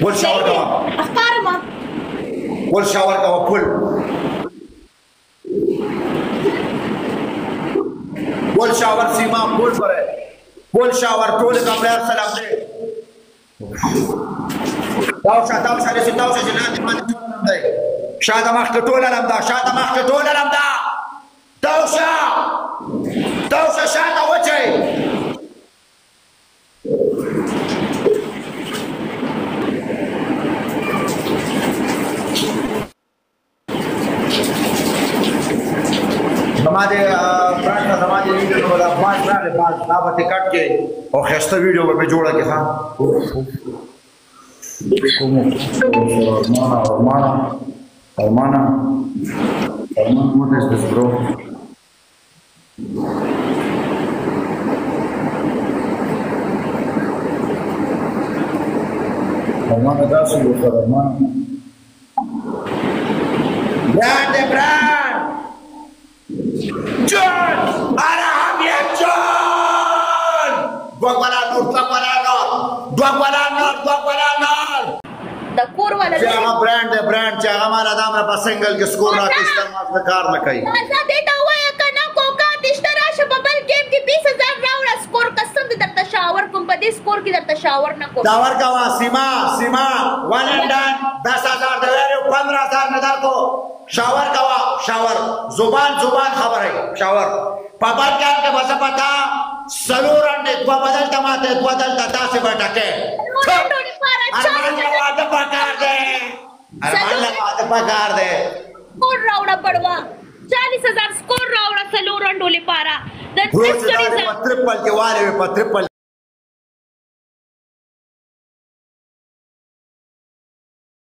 full shower का अखबार मां फुल शावर का फुल फुल शावर सीमा फुल पर है फुल शावर टोल कमरे सलाम दे दावशा से जनात मान दे शादा मख्त टोल लमदा शादा मख्त टोल लमदा दावशा शादा वجه हमारे हमारे वीडियो वाला पांच सारे पांच दावत कट के और खस्ता वीडियो में जोड़ा के हां hermana what is this bro hermana that's your hermana brand John Araham ya John dua para nur د کور ولا چې برانډ چې هغه مال ادم را پسنګل کې سکور راته استعمال کار نه کوي زه دې ته وایم کنه کوکا دشترا شبل گیم کې 20000 راوړ سکور قسم دې درته شاور کوم په دې سکور کې درته شاور نه کوم داور کا سیما 1 and done 10000 دے 15000 نه درکو شاور کا شاور زبان خبر ہے شاور پاپا کیا کے بس پتا سلورن دے دو بدل تماتے دو بدل تا سے بٹکے पगार दे स्कोर रावड़ा पड़वा 40000 स्कोर रावड़ा सलोरन डोले पारा ट्रिपल के वाले में ट्रिपल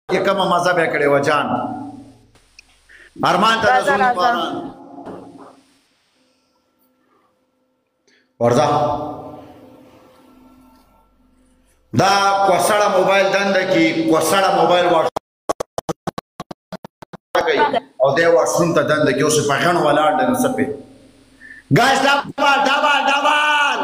ये कम मजा पे करे वजान अरमान तजूल वर्जा दा कोसड़ा मोबाइल दंड की कोसड़ा मोबाइल او دی واشروم ته دنده کې اوس په غن ولاړ د نسپې ګاز ډبل